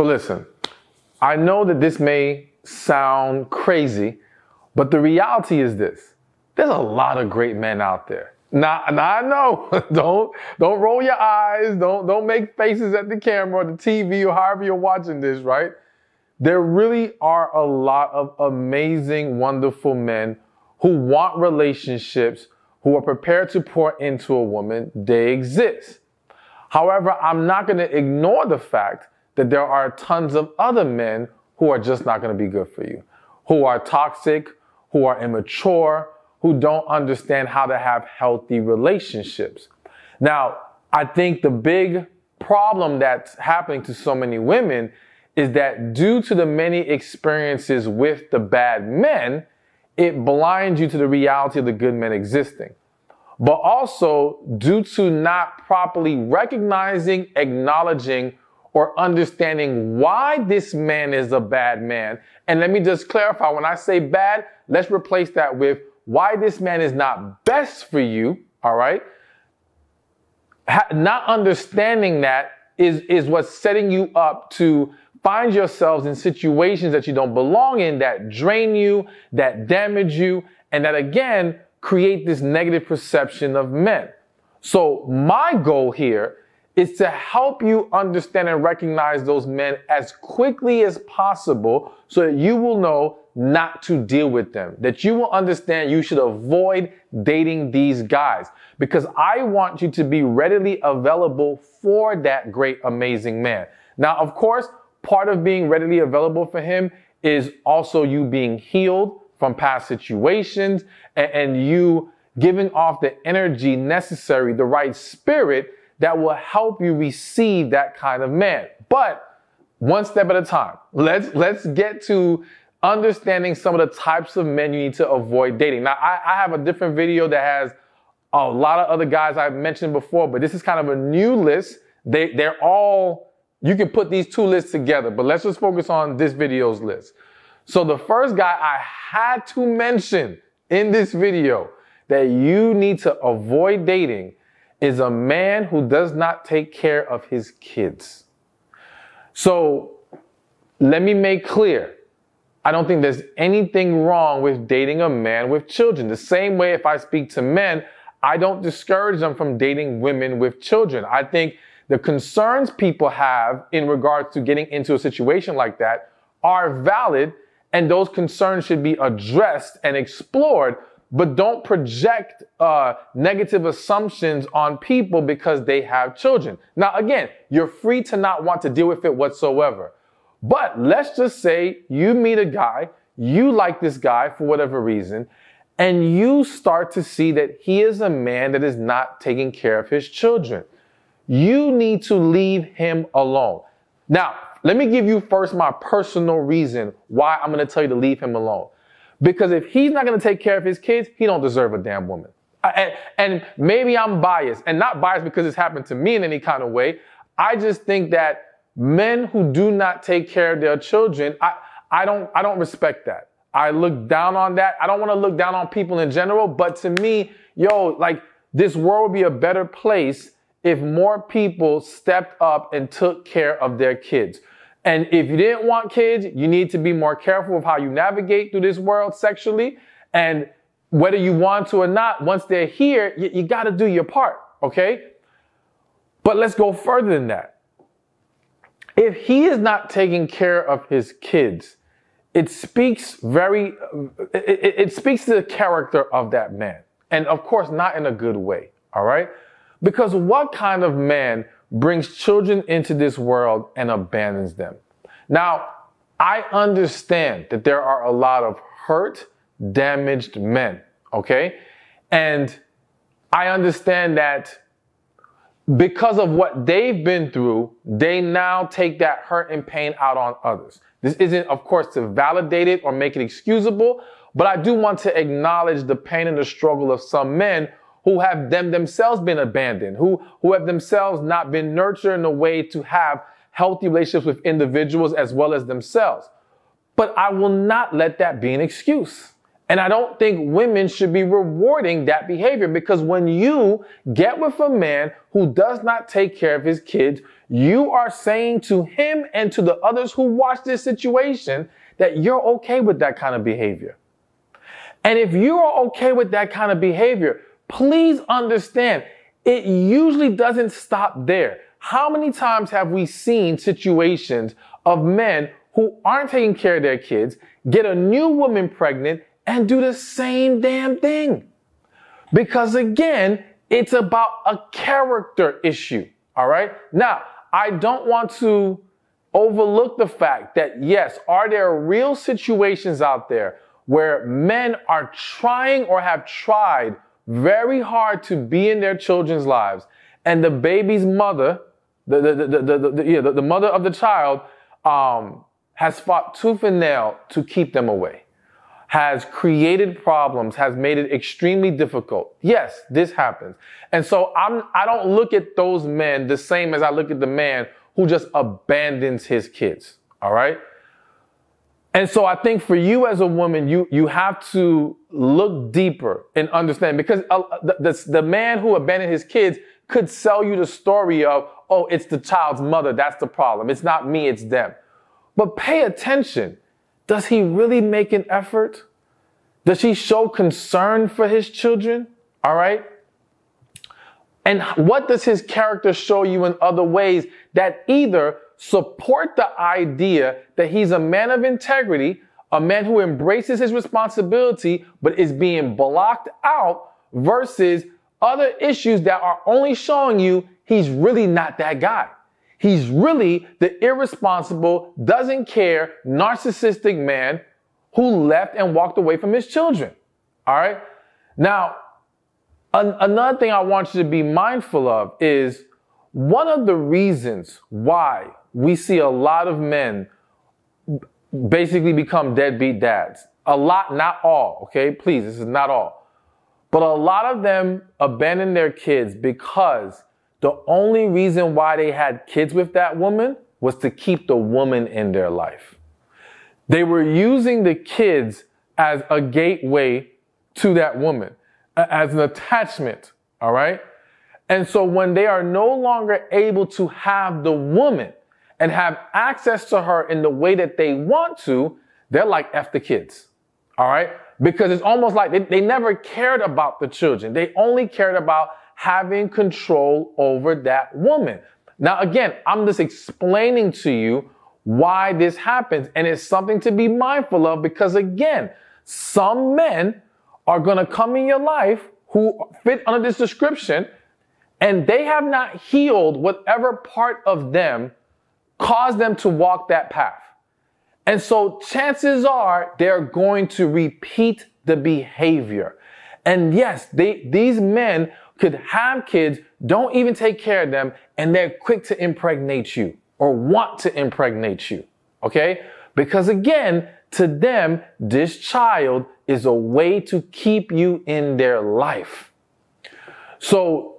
So listen, I know that this may sound crazy, but the reality is this. There's a lot of great men out there. Now I know, don't roll your eyes, don't make faces at the camera or the TV or however you're watching this, right? There really are a lot of amazing, wonderful men who want relationships, who are prepared to pour into a woman. They exist. However, I'm not going to ignore the fact that there are tons of other men who are just not going to be good for you, who are toxic, who are immature, who don't understand how to have healthy relationships. Now, I think the big problem that's happening to so many women is that due to the many experiences with the bad men, it blinds you to the reality of the good men existing. But also due to not properly recognizing, acknowledging, or understanding why this man is a bad man. And let me just clarify, when I say bad, let's replace that with why this man is not best for you, all right? Not understanding that is what's setting you up to find yourselves in situations that you don't belong in, that drain you, that damage you, and that again, create this negative perception of men. So my goal here is to help you understand and recognize those men as quickly as possible so that you will know not to deal with them, that you will understand you should avoid dating these guys, because I want you to be readily available for that great, amazing man. Now, of course, part of being readily available for him is also you being healed from past situations and you giving off the energy necessary, the right spirit that will help you receive that kind of man. But one step at a time. Let's get to understanding some of the types of men you need to avoid dating. Now, I have a different video that has a lot of other guys I've mentioned before, but this is kind of a new list. They're all, you can put these two lists together, but let's just focus on this video's list. So the first guy I had to mention in this video that you need to avoid dating is a man who does not take care of his kids. So let me make clear, I don't think there's anything wrong with dating a man with children. The same way if I speak to men, I don't discourage them from dating women with children. I think the concerns people have in regards to getting into a situation like that are valid, and those concerns should be addressed and explored, but don't project negative assumptions on people because they have children. Now, again, you're free to not want to deal with it whatsoever. But let's just say you meet a guy, you like this guy for whatever reason, and you start to see that he is a man that is not taking care of his children. You need to leave him alone. Now, let me give you first my personal reason why I'm going to tell you to leave him alone. Because if he's not going to take care of his kids, he don't deserve a damn woman. And maybe I'm biased, and not biased because it's happened to me in any kind of way. I just think that men who do not take care of their children, I don't respect that. I look down on that. I don't want to look down on people in general, but to me, like this world would be a better place if more people stepped up and took care of their kids. And if you didn't want kids, you need to be more careful of how you navigate through this world sexually. And whether you want to or not, once they're here, you got to do your part, okay? But let's go further than that. If he is not taking care of his kids, it speaks to the character of that man. And of course, not in a good way, all right? Because what kind of man brings children into this world and abandons them? Now, I understand that there are a lot of hurt, damaged men, okay? And I understand that because of what they've been through, they now take that hurt and pain out on others. This isn't, of course, to validate it or make it excusable, but I do want to acknowledge the pain and the struggle of some men who have themselves been abandoned, who have themselves not been nurtured in a way to have healthy relationships with individuals as well as themselves. But I will not let that be an excuse. And I don't think women should be rewarding that behavior, because when you get with a man who does not take care of his kids, you are saying to him and to the others who watch this situation that you're okay with that kind of behavior. And if you are okay with that kind of behavior, please understand, it usually doesn't stop there. How many times have we seen situations of men who aren't taking care of their kids, get a new woman pregnant, and do the same damn thing? Because again, it's about a character issue. All right. Now, I don't want to overlook the fact that, yes, are there real situations out there where men are trying or have tried very hard to be in their children's lives, and the baby's mother, the mother of the child, has fought tooth and nail to keep them away, has created problems, has made it extremely difficult. Yes, this happens. And so I don't look at those men the same as I look at the man who just abandons his kids. All right. And so I think for you as a woman, you have to look deeper and understand, because the man who abandoned his kids could sell you the story of, oh, it's the child's mother. That's the problem. It's not me, it's them. But pay attention. Does he really make an effort? Does he show concern for his children? All right. And what does his character show you in other ways that either support the idea that he's a man of integrity, a man who embraces his responsibility, but is being blocked out, versus other issues that are only showing you he's really not that guy. He's really the irresponsible, doesn't care, narcissistic man who left and walked away from his children. All right. Now, another thing I want you to be mindful of is one of the reasons why we see a lot of men basically become deadbeat dads. A lot, not all, okay? Please, this is not all. But a lot of them abandon their kids because the only reason why they had kids with that woman was to keep the woman in their life. They were using the kids as a gateway to that woman, as an attachment, all right? And so when they are no longer able to have the woman and have access to her in the way that they want to, they're like, F the kids, all right? Because it's almost like they never cared about the children. They only cared about having control over that woman. Now, again, I'm just explaining to you why this happens. And it's something to be mindful of, because again, some men are going to come in your life who fit under this description, and they have not healed whatever part of them caused them to walk that path. And so chances are they're going to repeat the behavior. And yes, these men could have kids, don't even take care of them, and they're quick to impregnate you or want to impregnate you. Okay? Because again, to them, this child is a way to keep you in their life. So,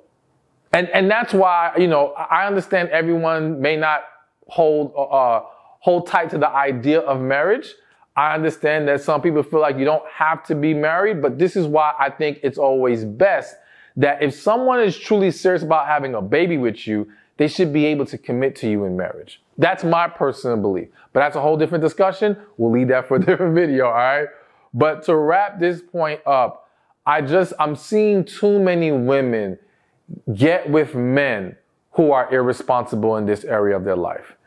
and that's why, you know, I understand everyone may not hold tight to the idea of marriage. I understand that some people feel like you don't have to be married, but this is why I think it's always best that if someone is truly serious about having a baby with you, they should be able to commit to you in marriage. That's my personal belief, but that's a whole different discussion. We'll leave that for a different video. All right. But to wrap this point up, I'm seeing too many women get with men who are irresponsible in this area of their life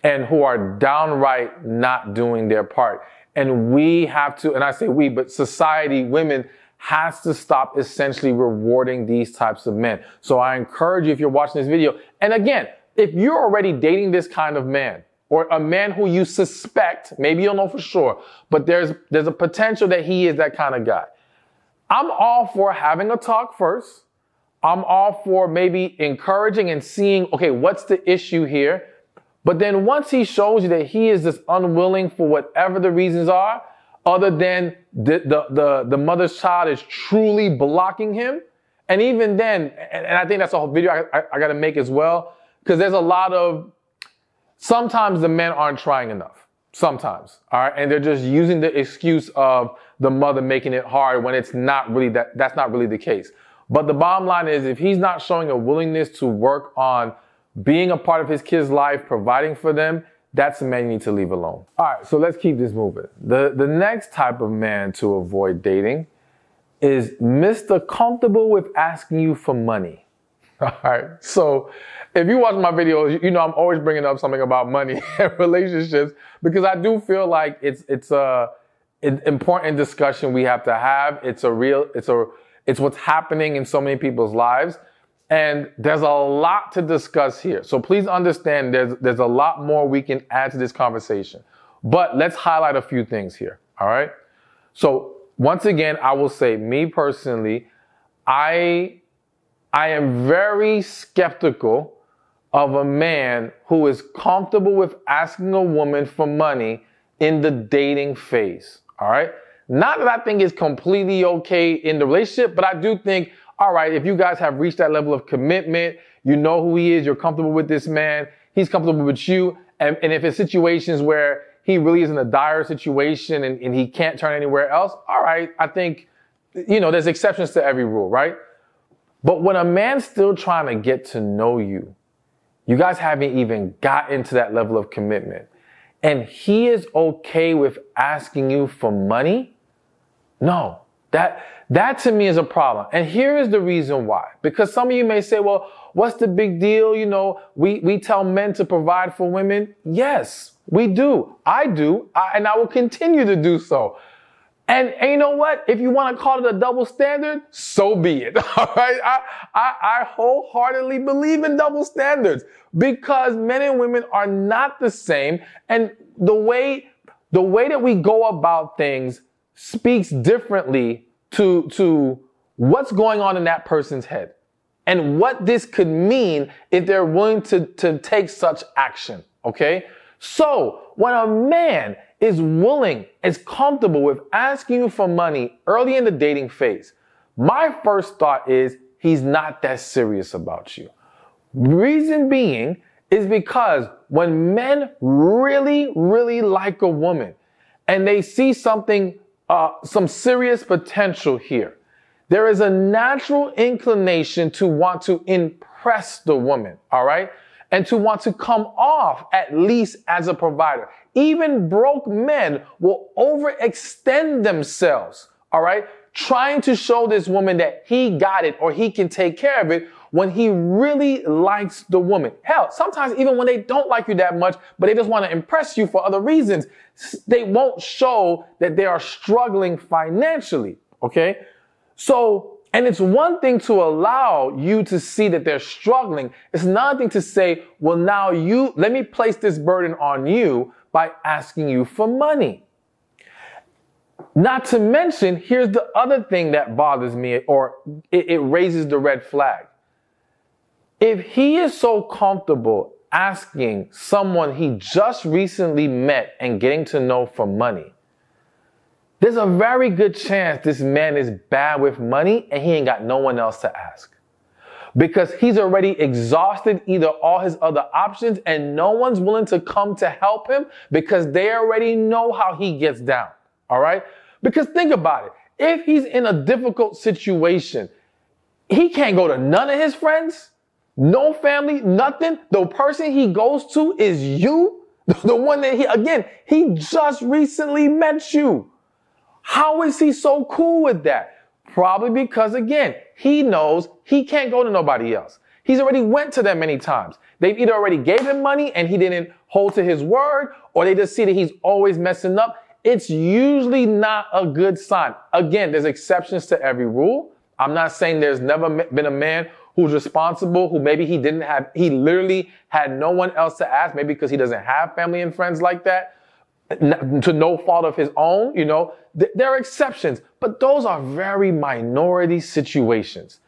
and who are downright not doing their part. And we have to, and I say we, but society, women, has to stop essentially rewarding these types of men. So I encourage you, if you're watching this video, and again, if you're already dating this kind of man, or a man who you suspect, maybe you don't know for sure, but there's a potential that he is that kind of guy, I'm all for having a talk first. I'm all for maybe encouraging and seeing, okay, what's the issue here? But then once he shows you that he is just unwilling for whatever the reasons are, other than the mother's child is truly blocking him. And even then, and I think that's a whole video I got to make as well, because there's a lot of, sometimes the men aren't trying enough. Sometimes, all right? And they're just using the excuse of the mother making it hard when it's not really that's not really the case. But the bottom line is, if he's not showing a willingness to work on being a part of his kid's life, providing for them, that's the man you need to leave alone. All right, so let's keep this moving. The next type of man to avoid dating is Mr. Comfortable with asking you for money. All right, so if you watch my videos, you know I'm always bringing up something about money and relationships, because I do feel like it's an important discussion we have to have. It's what's happening in so many people's lives. And there's a lot to discuss here. So please understand there's a lot more we can add to this conversation. But let's highlight a few things here. All right. So once again, I will say, me personally, I am very skeptical of a man who is comfortable with asking a woman for money in the dating phase. All right. Not that I think it's completely okay in the relationship, but I do think, all right, if you guys have reached that level of commitment, you know who he is, you're comfortable with this man, he's comfortable with you, and if it's situations where he really is in a dire situation and he can't turn anywhere else, all right, I think, there's exceptions to every rule, right? But when a man's still trying to get to know you, you guys haven't even gotten to that level of commitment, and he is okay with asking you for money, no, that to me is a problem. And here is the reason why. Because some of you may say, well, what's the big deal? We tell men to provide for women. Yes, we do. I do. And I will continue to do so. And you know what? If you want to call it a double standard, so be it. All right. I wholeheartedly believe in double standards, because men and women are not the same. And the way that we go about things speaks differently to what's going on in that person's head and what this could mean if they're willing to take such action. Okay. So when a man is comfortable with asking you for money early in the dating phase, my first thought is he's not that serious about you. Reason being is because when men really, really like a woman and they see something, some serious potential here, there is a natural inclination to want to impress the woman, all right? And to want to come off at least as a provider. Even broke men will overextend themselves, all right? Trying to show this woman that he got it or he can take care of it when he really likes the woman. Hell, sometimes even when they don't like you that much, but they just want to impress you for other reasons, they won't show that they are struggling financially, okay? So, and it's one thing to allow you to see that they're struggling. It's another thing to say, well, now let me place this burden on you by asking you for money. Not to mention, here's the other thing that bothers me, or it raises the red flag. If he is so comfortable asking someone he just recently met and getting to know for money, there's a very good chance this man is bad with money and he ain't got no one else to ask. Because he's already exhausted either all his other options and no one's willing to come to help him because they already know how he gets down. All right? Because think about it. If he's in a difficult situation, he can't go to none of his friends, no family, nothing. The person he goes to is you. The one that he just recently met you. How is he so cool with that? Probably because, again, he knows he can't go to nobody else. He's already went to them many times. They've either already gave him money and he didn't hold to his word, or they just see that he's always messing up. It's usually not a good sign. Again, there's exceptions to every rule. I'm not saying there's never been a man who's responsible, who maybe he literally had no one else to ask, maybe because he doesn't have family and friends like that, to no fault of his own, there are exceptions, but those are very minority situations.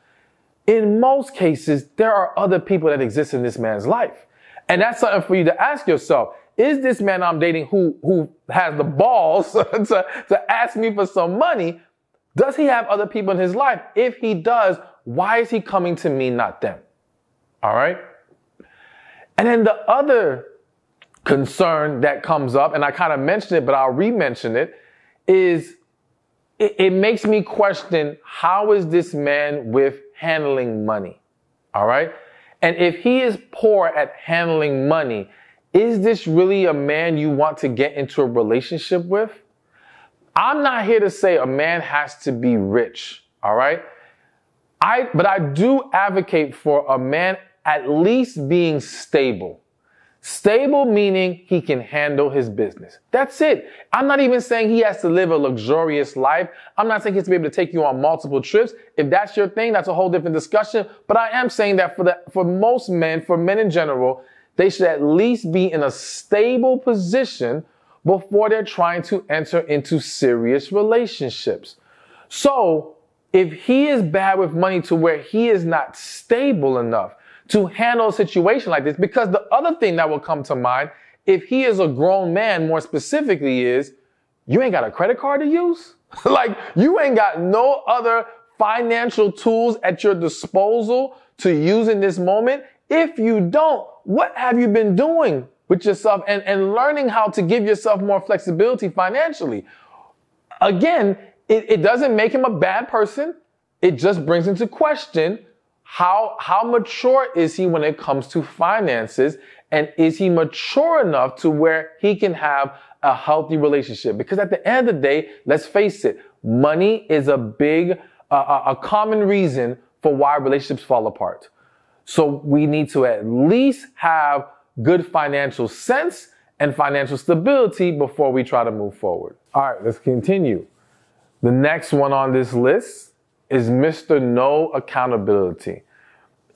In most cases, there are other people that exist in this man's life. And that's something for you to ask yourself. Is this man I'm dating who has the balls to ask me for some money? Does he have other people in his life? If he does, why is he coming to me, not them? All right. And then the other concern that comes up, and I kind of mentioned it, but I'll re-mention it, is it makes me question, how is this man with handling money? All right? And if he is poor at handling money, is this really a man you want to get into a relationship with? I'm not here to say a man has to be rich, all right? But I do advocate for a man at least being stable. Stable meaning he can handle his business. That's it. I'm not even saying he has to live a luxurious life. I'm not saying he has to be able to take you on multiple trips. If that's your thing, that's a whole different discussion. But I am saying that for most men, for men in general, they should at least be in a stable position before they're trying to enter into serious relationships. So if he is bad with money to where he is not stable enough to handle a situation like this, because the other thing that will come to mind, if he is a grown man, more specifically, is you ain't got a credit card to use. Like, you ain't got no other financial tools at your disposal to use in this moment. If you don't, what have you been doing with yourself and learning how to give yourself more flexibility financially? Again, it doesn't make him a bad person. It just brings into question how mature is he when it comes to finances, and is he mature enough to where he can have a healthy relationship? Because at the end of the day, let's face it, money is a common reason for why relationships fall apart. So we need to at least have good financial sense and financial stability before we try to move forward. All right, let's continue. The next one on this list is Mr. No Accountability.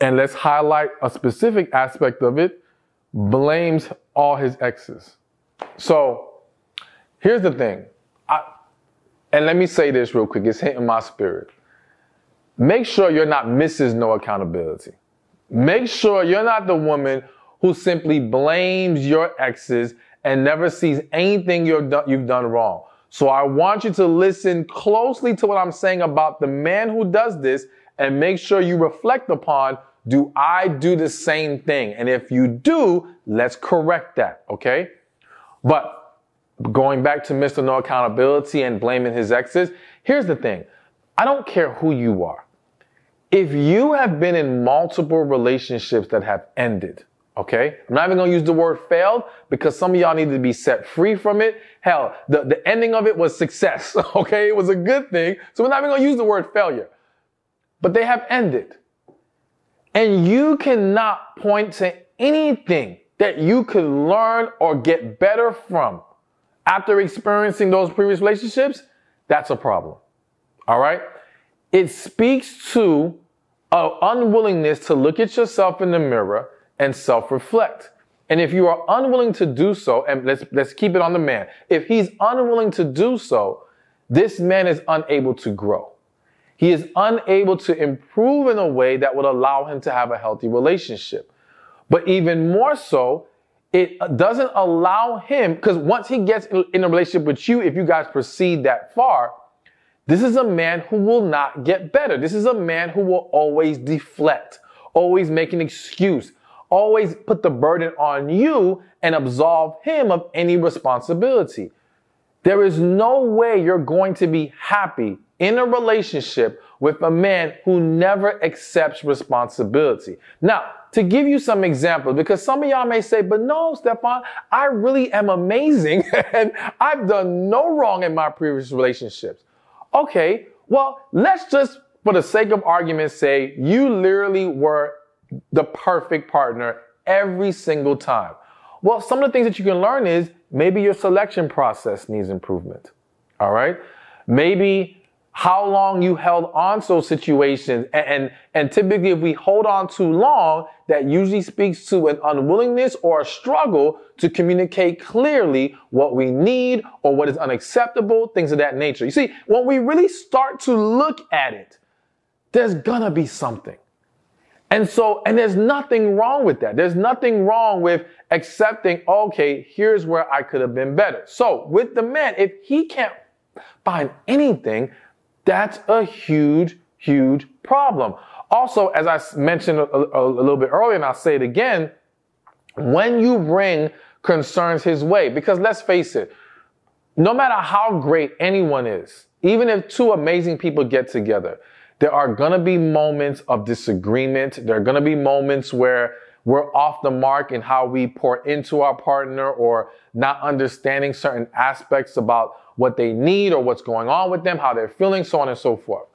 And let's highlight a specific aspect of it: blames all his exes. So here's the thing. And let me say this real quick. It's hitting my spirit. Make sure you're not Mrs. No Accountability. Make sure you're not the woman who simply blames your exes and never sees anything you've done wrong. So I want you to listen closely to what I'm saying about the man who does this, and make sure you reflect upon, do I do the same thing? And if you do, let's correct that, okay? But going back to Mr. No Accountability and blaming his exes, here's the thing. I don't care who you are. If you have been in multiple relationships that have ended, okay? I'm not even going to use the word failed, because some of y'all need to be set free from it. Hell, the ending of it was success, okay? It was a good thing. So we're not even going to use the word failure. But they have ended. And you cannot point to anything that you could learn or get better from after experiencing those previous relationships. That's a problem. All right? It speaks to an unwillingness to look at yourself in the mirror and self-reflect. And if you are unwilling to do so, and let's keep it on the man. If he's unwilling to do so, this man is unable to grow. He is unable to improve in a way that would allow him to have a healthy relationship. But even more so, it doesn't allow him, because once he gets in a relationship with you, if you guys proceed that far, this is a man who will not get better. This is a man who will always deflect, always make an excuse, always put the burden on you and absolve him of any responsibility. There is no way you're going to be happy in a relationship with a man who never accepts responsibility. Now, to give you some examples, because some of y'all may say, but no, Stephan, I really am amazing and I've done no wrong in my previous relationships. Okay, well, let's just, for the sake of argument, say you literally were the perfect partner every single time. Well, some of the things that you can learn is maybe your selection process needs improvement. All right? Maybe how long you held on to those situations. And typically if we hold on too long, that usually speaks to an unwillingness or a struggle to communicate clearly what we need or what is unacceptable, things of that nature. You see, when we really start to look at it, there's gonna be something. And there's nothing wrong with that. There's nothing wrong with accepting, okay, here's where I could have been better. So with the man, if he can't find anything, that's a huge, huge problem. Also, as I mentioned a little bit earlier, and I'll say it again, when you bring concerns his way. Because let's face it, no matter how great anyone is, even if two amazing people get together, there are going to be moments of disagreement. There are going to be moments where we're off the mark in how we pour into our partner, or not understanding certain aspects about what they need or what's going on with them, how they're feeling, so on and so forth.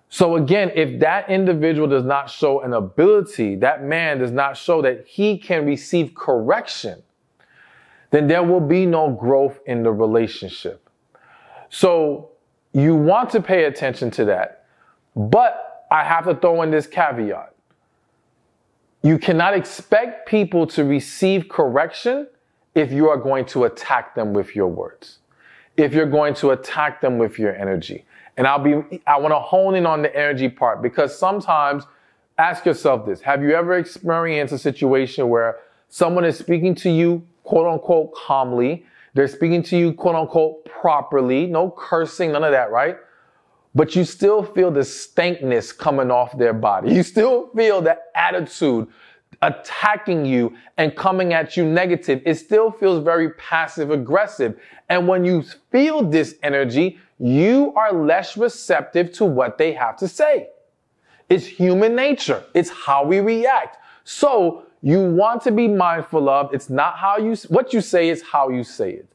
So again, if that individual does not show an ability, that man does not show that he can receive correction, then there will be no growth in the relationship. So you want to pay attention to that. But I have to throw in this caveat. You cannot expect people to receive correction if you are going to attack them with your words, if you're going to attack them with your energy. And I want to hone in on the energy part, because sometimes, ask yourself this: have you ever experienced a situation where someone is speaking to you, quote unquote, calmly? They're speaking to you, quote unquote, properly, no cursing, none of that, right? But you still feel the stankness coming off their body. You still feel the attitude attacking you and coming at you negative. It still feels very passive aggressive. And when you feel this energy, you are less receptive to what they have to say. It's human nature. It's how we react. So you want to be mindful of, it's not what you say, it's how you say it.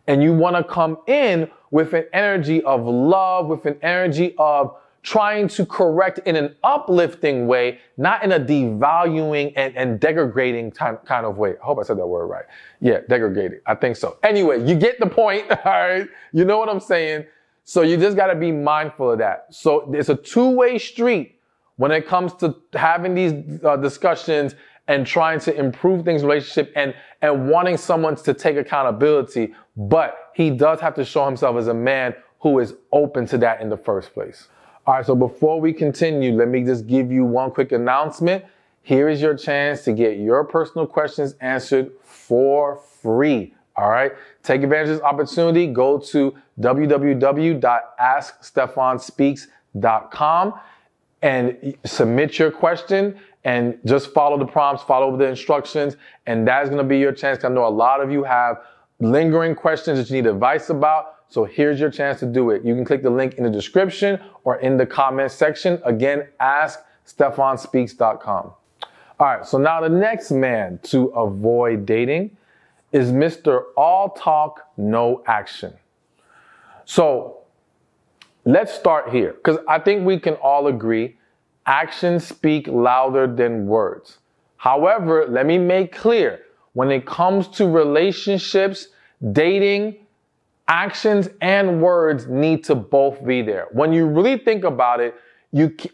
And you want to come in with an energy of love, with an energy of trying to correct in an uplifting way, not in a devaluing and degrading kind of way. I hope I said that word right. Yeah, degrading. I think so. Anyway, you get the point, all right? You know what I'm saying? So you just got to be mindful of that. So it's a two-way street when it comes to having these discussions and trying to improve things in relationship and wanting someone to take accountability. But he does have to show himself as a man who is open to that in the first place. All right, so before we continue, let me just give you one quick announcement. Here is your chance to get your personal questions answered for free. All right, take advantage of this opportunity. Go to www.askstephanspeaks.com and submit your question, and just follow the prompts, follow the instructions, and that's going to be your chance. I know a lot of you have lingering questions that you need advice about. So here's your chance to do it. You can click the link in the description or in the comment section. Again, askstephanspeaks.com. All right, so now the next man to avoid dating is Mr. All Talk, No Action. So let's start here, because I think we can all agree actions speak louder than words. However, let me make clear, when it comes to relationships, dating, actions and words need to both be there. When you really think about it,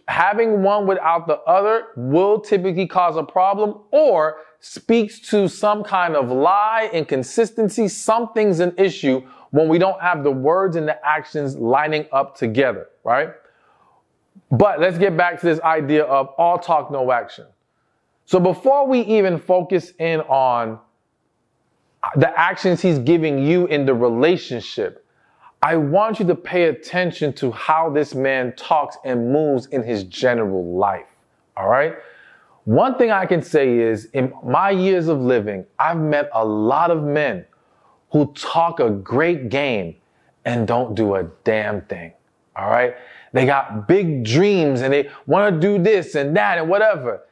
having one without the other will typically cause a problem, or speaks to some kind of lie, inconsistency. Something's an issue when we don't have the words and the actions lining up together, right? But let's get back to this idea of all talk, no action. So before we even focus in on the actions he's giving you in the relationship, I want you to pay attention to how this man talks and moves in his general life. All right? One thing I can say is, in my years of living, I've met a lot of men who talk a great game and don't do a damn thing. All right? They got big dreams and they want to do this and that and whatever,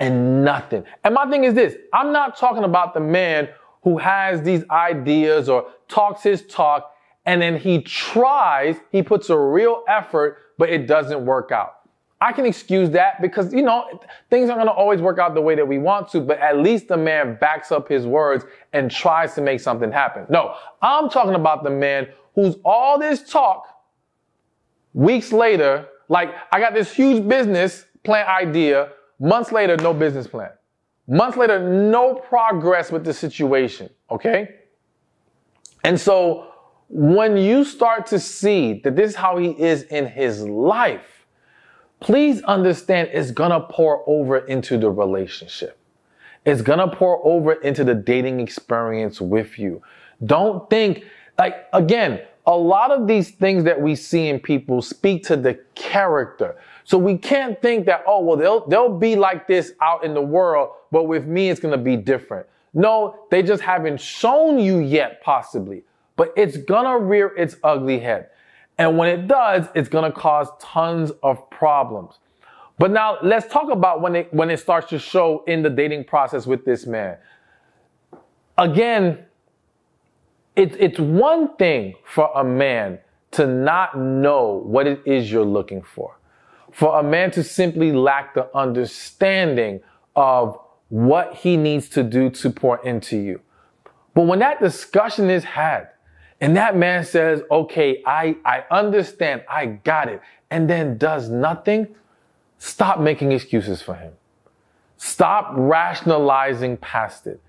and nothing. And my thing is this: I'm not talking about the man who has these ideas or talks his talk, and then he puts a real effort, but it doesn't work out. I can excuse that because, things aren't going to always work out the way that we want to, but at least the man backs up his words and tries to make something happen. No, I'm talking about the man who's all this talk, weeks later, like, I got this huge business plan idea, months later, no business plan. Months later, no progress with the situation, okay? And so when you start to see that this is how he is in his life, please understand it's gonna pour over into the relationship. It's gonna pour over into the dating experience with you. Don't think, again, a lot of these things that we see in people speak to the character. So we can't think that, they'll be like this out in the world, but with me, it's going to be different. No, they just haven't shown you yet, possibly. But it's gonna rear its ugly head. And when it does, it's gonna cause tons of problems. But now let's talk about when it starts to show in the dating process with this man. Again, it's one thing for a man to not know what it is you're looking for. For a man to simply lack the understanding of what he needs to do to pour into you. But when that discussion is had, and that man says, okay, I understand, I got it, and then does nothing, stop making excuses for him. Stop rationalizing past it.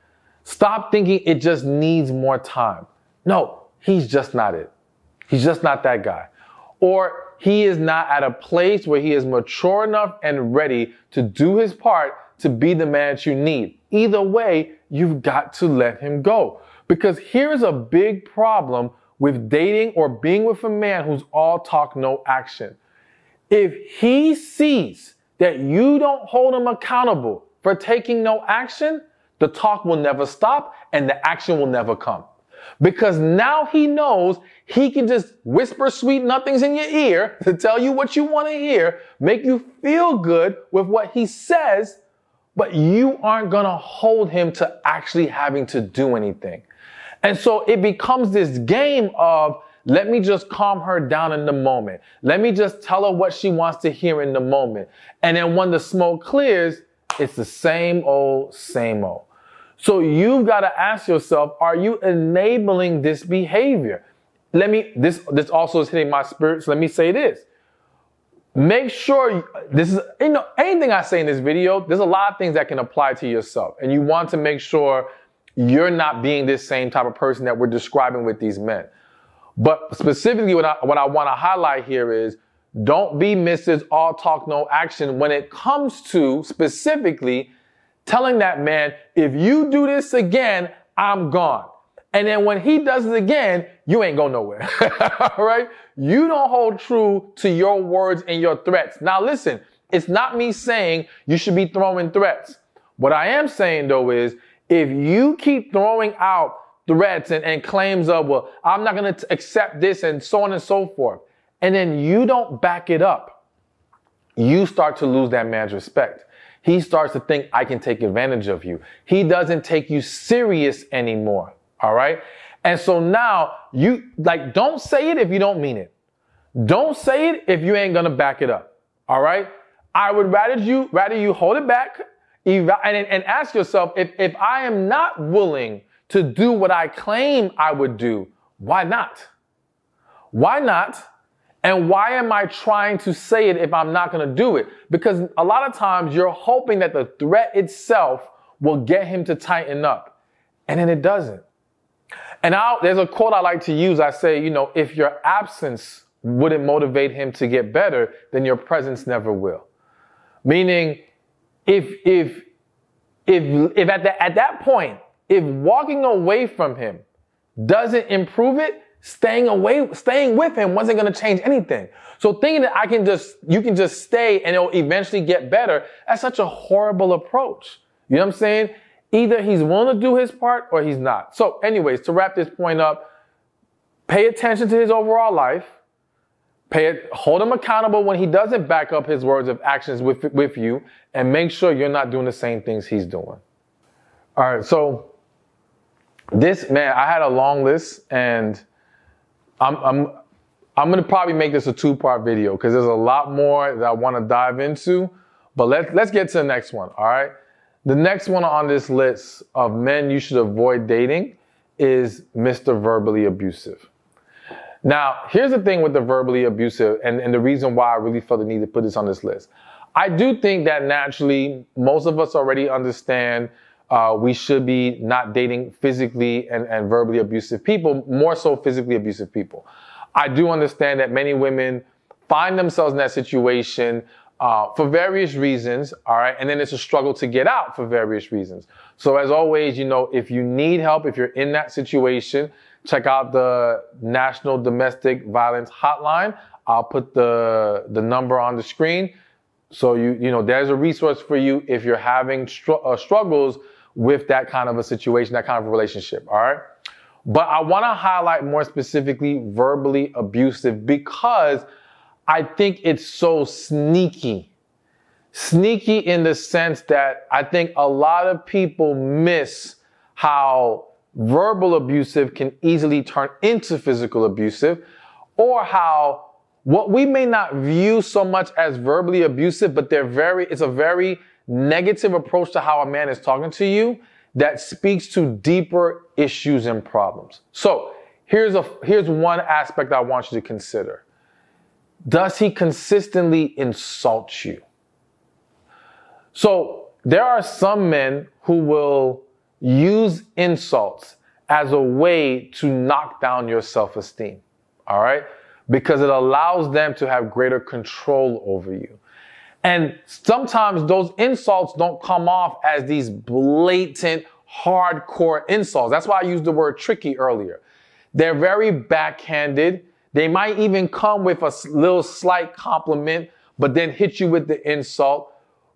Stop thinking it just needs more time. No, he's just not it. He's just not that guy. Or he is not at a place where he is mature enough and ready to do his part to be the man that you need. Either way, you've got to let him go. Because here's a big problem with dating or being with a man who's all talk, no action. If he sees that you don't hold him accountable for taking no action, the talk will never stop and the action will never come. Because now he knows he can just whisper sweet nothings in your ear to tell you what you want to hear, make you feel good with what he says, but you aren't going to hold him to actually having to do anything. And so it becomes this game of, let me just calm her down in the moment. Let me just tell her what she wants to hear in the moment. And then when the smoke clears, it's the same old, same old. So you've got to ask yourself, are you enabling this behavior? This also is hitting my spirit, so let me say this. Make sure, anything I say in this video, there's a lot of things that can apply to yourself. And you want to make sure you're not being this same type of person that we're describing with these men. But specifically what I want to highlight here is, don't be Mrs. All Talk, No Action when it comes to specifically telling that man, if you do this again, I'm gone. And then when he does it again, you ain't going nowhere. All right? You don't hold true to your words and your threats. Now listen, it's not me saying you should be throwing threats. What I am saying though is, if you keep throwing out threats and claims of, well, I'm not going to accept this and so on and so forth, and then you don't back it up, you start to lose that man's respect. He starts to think, I can take advantage of you. He doesn't take you serious anymore. All right. And so now don't say it if you don't mean it. Don't say it if you ain't going to back it up. All right. I would rather you hold it back and ask yourself, if I am not willing to do what I claim I would do, why not? Why not? And why am I trying to say it if I'm not going to do it? Because a lot of times you're hoping that the threat itself will get him to tighten up. And then it doesn't. And there's a quote I like to use. I say, if your absence wouldn't motivate him to get better, then your presence never will. Meaning, if at that point, if walking away from him doesn't improve it, staying with him wasn't going to change anything. So thinking that you can just stay and it'll eventually get better, that's such a horrible approach. You know what I'm saying? Either he's willing to do his part or he's not. So anyways, to wrap this point up, pay attention to his overall life. Hold him accountable when he doesn't back up his words of actions with you, and make sure you're not doing the same things he's doing. All right. So I had a long list, and I'm going to probably make this a 2-part video because there's a lot more that I want to dive into, but let's get to the next one. All right. The next one on this list of men you should avoid dating is Mr. Verbally Abusive. Now, here's the thing with the verbally abusive and the reason why I really felt the need to put this on this list. I do think that naturally, most of us already understand we should be not dating physically and verbally abusive people, more so physically abusive people. I do understand that many women find themselves in that situation for various reasons, all right? And then it's a struggle to get out for various reasons. So as always, if you need help, if you're in that situation, check out the National Domestic Violence Hotline. I'll put the number on the screen. So there's a resource for you if you're having struggles with that kind of a situation, that kind of a relationship, all right? But I want to highlight more specifically verbally abusive because I think it's so sneaky. Sneaky in the sense that I think a lot of people miss how verbal abusive can easily turn into physical abusive, or how what we may not view so much as verbally abusive, but it's a very negative approach to how a man is talking to you that speaks to deeper issues and problems. So here's one aspect I want you to consider. Does he consistently insult you? So there are some men who will use insults as a way to knock down your self-esteem, all right? Because it allows them to have greater control over you. And sometimes those insults don't come off as these blatant, hardcore insults. That's why I used the word tricky earlier. They're very backhanded. They might even come with a little slight compliment, but then hit you with the insult.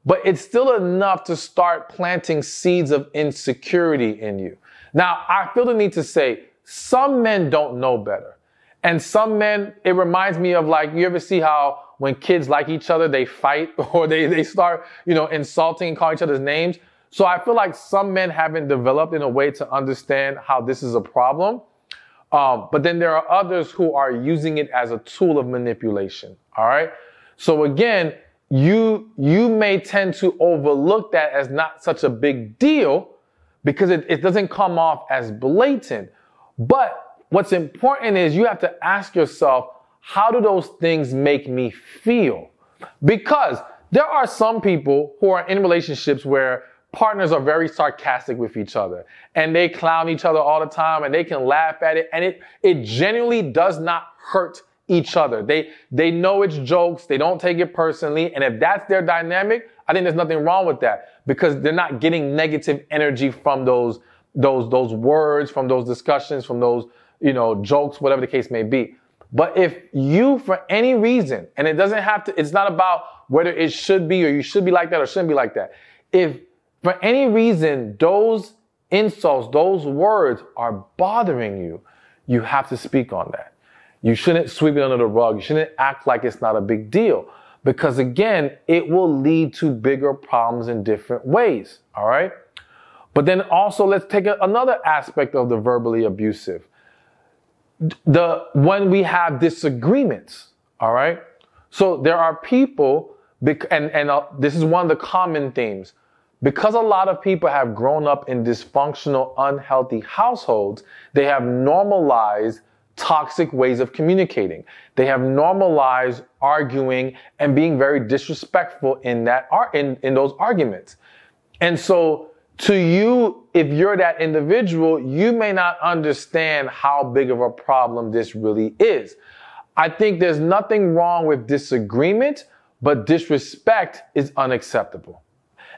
But it's still enough to start planting seeds of insecurity in you. Now, I feel the need to say, some men don't know better. And some men, it reminds me of, like, you ever see how when kids like each other, they fight or they start, insulting and calling each other's names. So I feel like some men haven't developed in a way to understand how this is a problem. But then there are others who are using it as a tool of manipulation. All right. So again, you may tend to overlook that as not such a big deal because it doesn't come off as blatant. But what's important is you have to ask yourself, how do those things make me feel? Because there are some people who are in relationships where partners are very sarcastic with each other and they clown each other all the time and they can laugh at it, and it genuinely does not hurt each other. They know it's jokes. They don't take it personally. And if that's their dynamic, I think there's nothing wrong with that because they're not getting negative energy from those words, from those discussions, from those, jokes, whatever the case may be. But if you, for any reason, and it's not about whether it should be or you should be like that or shouldn't be like that. If for any reason those insults, those words are bothering you, you have to speak on that. You shouldn't sweep it under the rug. You shouldn't act like it's not a big deal because, again, it will lead to bigger problems in different ways. All right. But then also let's take another aspect of the verbally abusive. When we have disagreements. All right. So there are people, and this is one of the common themes. Because a lot of people have grown up in dysfunctional, unhealthy households, they have normalized toxic ways of communicating. They have normalized arguing and being very disrespectful in those arguments. And so to you, if you're that individual, you may not understand how big of a problem this really is. I think there's nothing wrong with disagreement, but disrespect is unacceptable.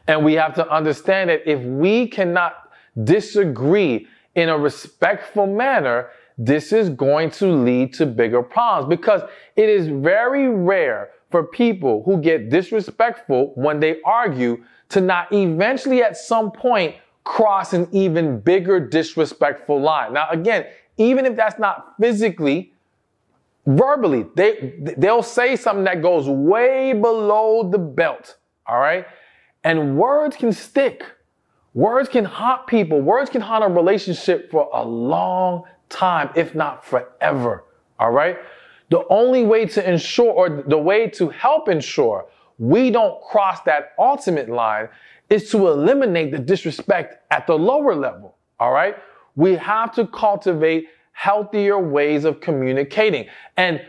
And we have to understand that if we cannot disagree in a respectful manner, this is going to lead to bigger problems because it is very rare for people who get disrespectful when they argue to not eventually at some point cross an even bigger disrespectful line. Now, again, even if that's not physically, verbally, they'll say something that goes way below the belt. All right. And words can stick. Words can haunt people. Words can haunt a relationship for a long time, if not forever. All right. The only way to ensure, or the way to help ensure we don't cross that ultimate line, is to eliminate the disrespect at the lower level. All right. We have to cultivate healthier ways of communicating. And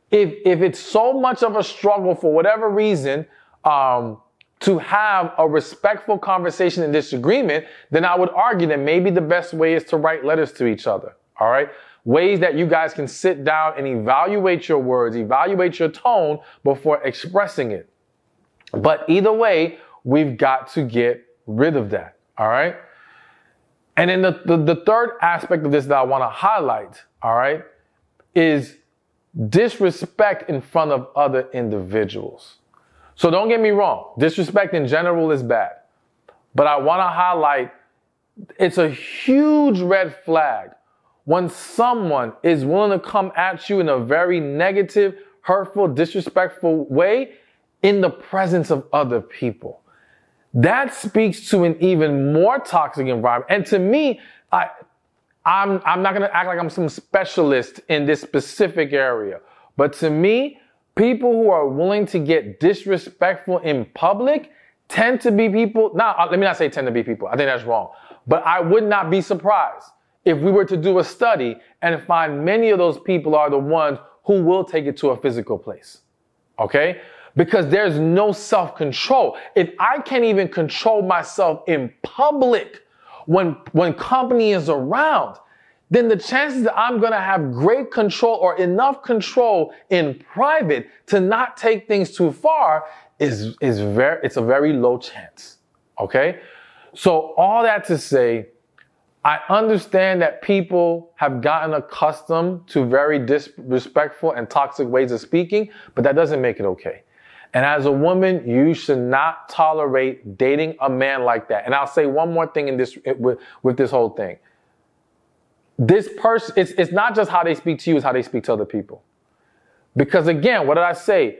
if it's so much of a struggle for whatever reason, to have a respectful conversation and disagreement, then I would argue that maybe the best way is to write letters to each other. All right. Ways that you guys can sit down and evaluate your words, evaluate your tone before expressing it. But either way, we've got to get rid of that. All right. And then the third aspect of this that I want to highlight, all right, is disrespect in front of other individuals. So don't get me wrong. Disrespect in general is bad. But I want to highlight It's a huge red flag when someone is willing to come at you in a very negative, hurtful, disrespectful way in the presence of other people. That speaks to an even more toxic environment. And to me, I'm not going to act like I'm some specialist in this specific area. But to me, people who are willing to get disrespectful in public tend to be people. Now, let me not say tend to be people. I think that's wrong. But I would not be surprised if we were to do a study and find many of those people are the ones who will take it to a physical place. Okay? Because there's no self-control. If I can't even control myself in public when company is around, then the chances that I'm going to have great control or enough control in private to not take things too far it's a very low chance. Okay? So all that to say, I understand that people have gotten accustomed to very disrespectful and toxic ways of speaking, but that doesn't make it okay. And as a woman, you should not tolerate dating a man like that. And I'll say one more thing in this with this whole thing. This person, it's not just how they speak to you, it's how they speak to other people. Because again, what did I say?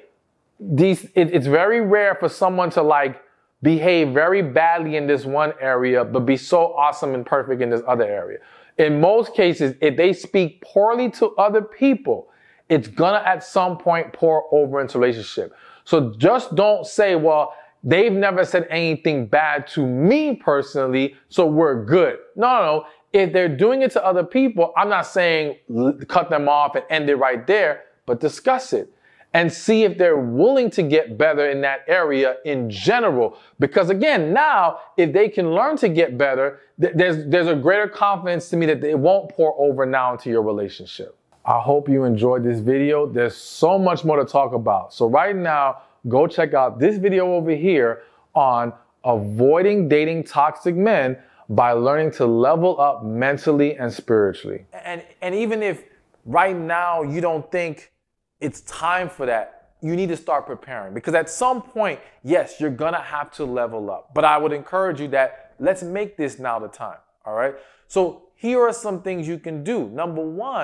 It's very rare for someone to behave very badly in this one area, but be so awesome and perfect in this other area. In most cases, if they speak poorly to other people, it's gonna at some point pour over into a relationship. So just don't say, well, they've never said anything bad to me personally, so we're good. No. If they're doing it to other people, I'm not saying cut them off and end it right there, but discuss it and see if they're willing to get better in that area in general. Because again, now, if they can learn to get better, there's a greater confidence to me that it won't pour over now into your relationship. I hope you enjoyed this video. There's so much more to talk about. So right now, go check out this video over here on avoiding dating toxic men by learning to level up mentally and spiritually. And even if right now you don't think it's time for that, you need to start preparing. Because at some point, yes, you're gonna have to level up. But I would encourage you that let's make this now the time, all right? So here are some things you can do. Number one,